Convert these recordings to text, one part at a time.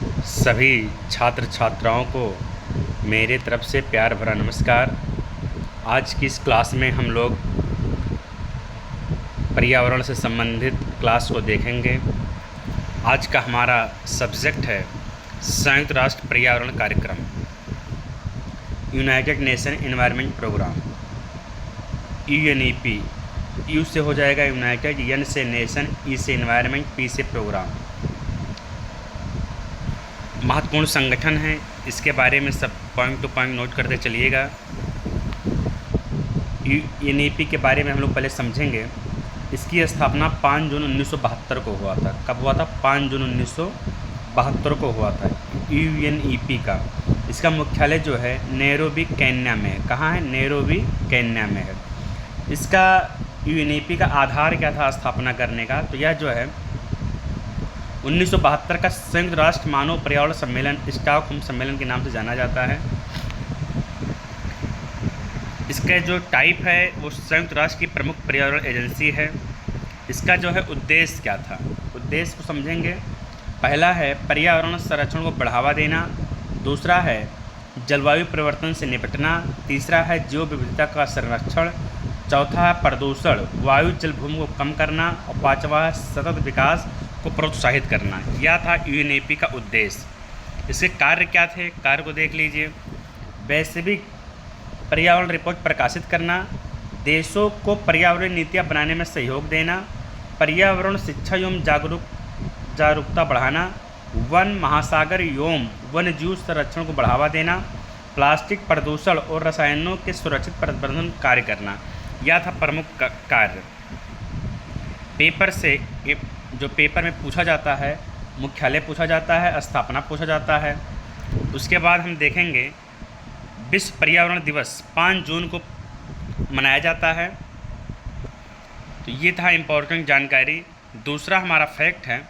सभी छात्र छात्राओं को मेरे तरफ से प्यार भरा नमस्कार। आज की इस क्लास में हम लोग पर्यावरण से संबंधित क्लास को देखेंगे। आज का हमारा सब्जेक्ट है संयुक्त राष्ट्र पर्यावरण कार्यक्रम, united nation environment programme, UNEP। U से हो जाएगा यूनाइटेड, एन से नेशन, ई से एनवायरनमेंट, पी से प्रोग्राम। महत्वपूर्ण संगठन है, इसके बारे में सब पॉइंट टू पॉइंट नोट करते चलिएगा। UNEP के बारे में हम लोग पहले समझेंगे। इसकी स्थापना 5 जून 1972 को हुआ था। कब हुआ था? 5 जून 1972 को हुआ था UNEP का। इसका मुख्यालय जो है नैरोबी केन्या में है। कहाँ है? नैरोबी केन्या में है। इसका UNEP का आधार क्या था स्थापना करने का? तो यह जो है 1972 का संयुक्त राष्ट्र मानव पर्यावरण सम्मेलन, स्टॉकहोम सम्मेलन के नाम से जाना जाता है। इसका जो टाइप है वो संयुक्त राष्ट्र की प्रमुख पर्यावरण एजेंसी है। इसका जो है उद्देश्य क्या था, उद्देश्य को समझेंगे। पहला है पर्यावरण संरक्षण को बढ़ावा देना, दूसरा है जलवायु परिवर्तन से निपटना, तीसरा है जैव विविधता का संरक्षण, चौथा है प्रदूषण, वायु जल भूमि को कम करना, और पांचवा है सतत विकास को प्रोत्साहित करना। यह था UNEP का उद्देश्य। इसके कार्य क्या थे? कार्य को देख लीजिए। वैश्विक पर्यावरण रिपोर्ट प्रकाशित करना, देशों को पर्यावरण नीतियाँ बनाने में सहयोग देना, पर्यावरण शिक्षा एवं जागरूकता बढ़ाना, वन महासागर एवं वन्य जीव संरक्षण को बढ़ावा देना, प्लास्टिक प्रदूषण और रसायनों के सुरक्षित प्रबंधन कार्य करना। यह था प्रमुख कार्य। पेपर से जो पेपर में पूछा जाता है, मुख्यालय पूछा जाता है, स्थापना पूछा जाता है। उसके बाद हम देखेंगे विश्व पर्यावरण दिवस 5 जून को मनाया जाता है। तो ये था इम्पोर्टेंट जानकारी। दूसरा हमारा फैक्ट है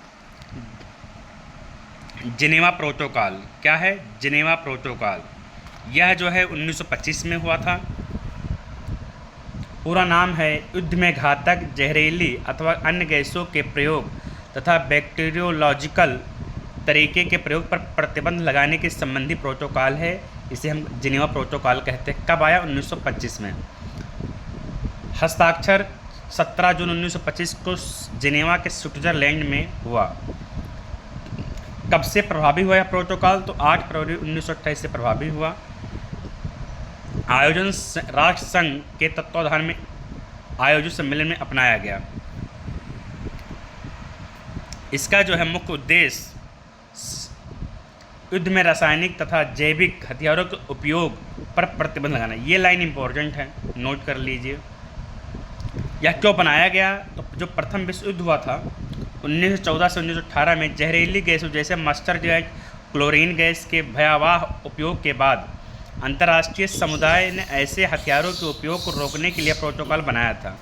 जिनेवा प्रोटोकॉल। क्या है? Geneva protocol. यह जो है 1925 में हुआ था। पूरा नाम है युद्ध में घातक, जहरीली अथवा अन्य गैसों के प्रयोग तथा बैक्टीरियोलॉजिकल तरीके के प्रयोग पर प्रतिबंध लगाने के संबंधी प्रोटोकॉल है। इसे हम जिनेवा प्रोटोकॉल कहते हैं। कब आया? 1925 में। हस्ताक्षर 17 जून 1925 को जिनेवा के स्विट्जरलैंड में हुआ। कब से प्रभावी हुआ यह प्रोटोकॉल? तो 8 फरवरी 1928 से प्रभावी हुआ। आयोजन राष्ट्र संघ के तत्वाधान में आयोजित सम्मेलन में अपनाया गया। इसका जो है मुख्य उद्देश्य युद्ध में रासायनिक तथा जैविक हथियारों के उपयोग पर प्रतिबंध लगाना। ये लाइन इम्पोर्टेंट है, नोट कर लीजिए। यह क्यों बनाया गया? तो जो प्रथम विश्व युद्ध हुआ था 1914 से 1918 में जहरीली गैसों जैसे मस्टर्ड गैस, क्लोरीन गैस के भयावह उपयोग के बाद अंतर्राष्ट्रीय समुदाय ने ऐसे हथियारों के उपयोग को रोकने के लिए प्रोटोकॉल बनाया था।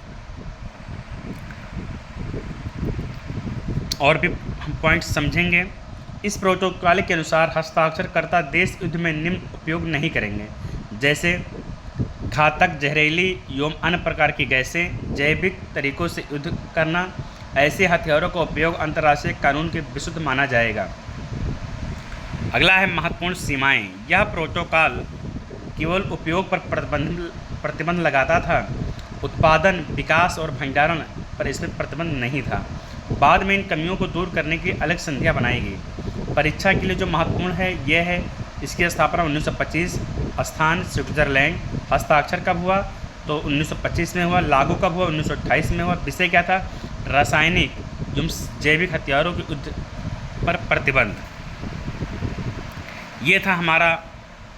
और भी हम पॉइंट समझेंगे। इस प्रोटोकॉल के अनुसार हस्ताक्षरकर्ता देश युद्ध में निम्न उपयोग नहीं करेंगे, जैसे घातक, जहरीली एवं अन्य प्रकार की गैसें, जैविक तरीकों से युद्ध करना। ऐसे हथियारों का उपयोग अंतर्राष्ट्रीय कानून के विरुद्ध माना जाएगा। अगला है महत्वपूर्ण सीमाएं। यह प्रोटोकॉल केवल उपयोग पर प्रतिबंध लगाता था, उत्पादन, विकास और भंडारण पर इसमें प्रतिबंध नहीं था। बाद में इन कमियों को दूर करने की अलग संधियाँ बनाई गई। परीक्षा के लिए जो महत्वपूर्ण है यह है इसकी स्थापना 1925, स्थान स्विट्जरलैंड। हस्ताक्षर कब हुआ? तो 1925 में हुआ। लागू कब हुआ? 1928 में हुआ। विषय क्या था? रासायनिक एवं जैविक हथियारों के युद्ध पर प्रतिबंध। ये था हमारा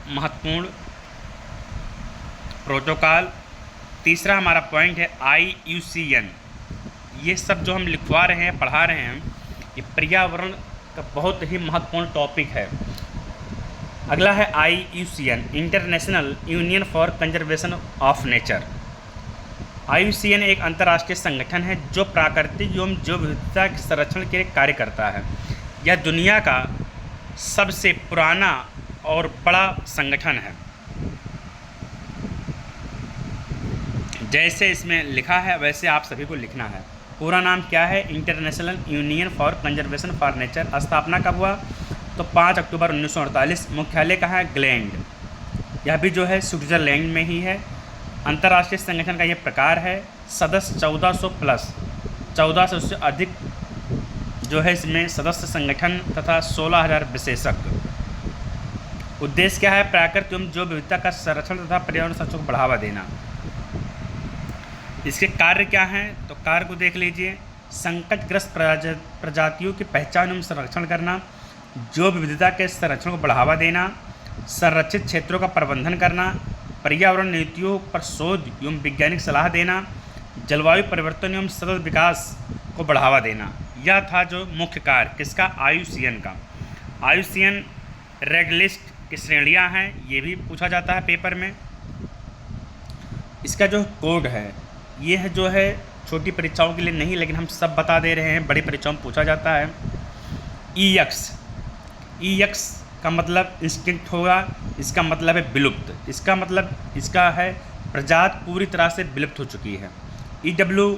महत्वपूर्ण प्रोटोकॉल। तीसरा हमारा पॉइंट है IUCN। ये सब जो हम लिखवा रहे हैं, पढ़ा रहे हैं, ये पर्यावरण का बहुत ही महत्वपूर्ण टॉपिक है। अगला है IUCN, international union for conservation of nature. IUCN एक अंतर्राष्ट्रीय संगठन है जो प्राकृतिक एवं जैव विविधता के संरक्षण के लिए कार्य करता है। यह दुनिया का सबसे पुराना और बड़ा संगठन है। जैसे इसमें लिखा है वैसे आप सभी को लिखना है। पूरा नाम क्या है? International union for conservation for nature. स्थापना कब हुआ? तो 5 अक्टूबर 1948। मुख्यालय कहाँ है? ग्लैंड, यह भी जो है स्विट्ज़रलैंड में ही है। अंतर्राष्ट्रीय संगठन का ये प्रकार है, सदस्य 1400 प्लस, 14 से उससे अधिक जो है इसमें सदस्य संगठन तथा 16,000 विशेषज्ञ। उद्देश्य क्या है? प्राकृतिक एवं जैव विविधता का संरक्षण तथा पर्यावरण संरक्षण को बढ़ावा देना। इसके कार्य क्या हैं? तो कार्य को देख लीजिए। संकटग्रस्त प्रजातियों की पहचान एवं संरक्षण करना, जैव विविधता के संरक्षण को बढ़ावा देना, संरक्षित क्षेत्रों का प्रबंधन करना, पर्यावरण नीतियों पर शोध एवं वैज्ञानिक सलाह देना, जलवायु परिवर्तन एवं सतत विकास को बढ़ावा देना। यह था जो मुख्य कार्य किसका? IUCN का। IUCN रेड लिस्ट की श्रेणियाँ हैं, ये भी पूछा जाता है पेपर में। इसका जो कोड है ये है जो है छोटी परीक्षाओं के लिए नहीं, लेकिन हम सब बता दे रहे हैं, बड़ी परीक्षाओं में पूछा जाता है। EX का मतलब इंस्टिंक्ट होगा, इसका मतलब है विलुप्त, इसका मतलब इसका है प्रजाति पूरी तरह से विलुप्त हो चुकी है। EW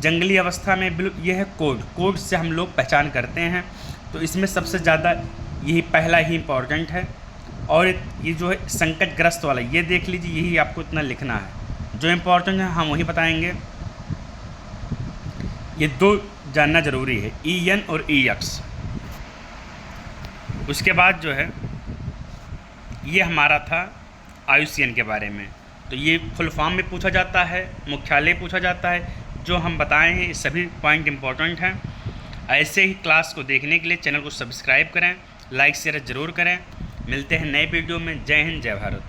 जंगली अवस्था में विलुप्त, यह है कोड से हम लोग पहचान करते हैं। तो इसमें सबसे ज़्यादा यही पहला ही इम्पॉर्टेंट है। और ये जो है संकटग्रस्त वाला, ये देख लीजिए, यही आपको इतना लिखना है, जो इम्पोर्टेंट है हम वही बताएंगे। ये दो जानना ज़रूरी है, EN और EX। उसके बाद जो है ये हमारा था IUCN के बारे में। तो ये फुल फॉर्म में पूछा जाता है, मुख्यालय पूछा जाता है, जो हम बताए हैं ये सभी पॉइंट इम्पोर्टेंट हैं। ऐसे ही क्लास को देखने के लिए चैनल को सब्सक्राइब करें, लाइक शेयर ज़रूर करें। मिलते हैं नए वीडियो में। जय हिंद, जय भारत।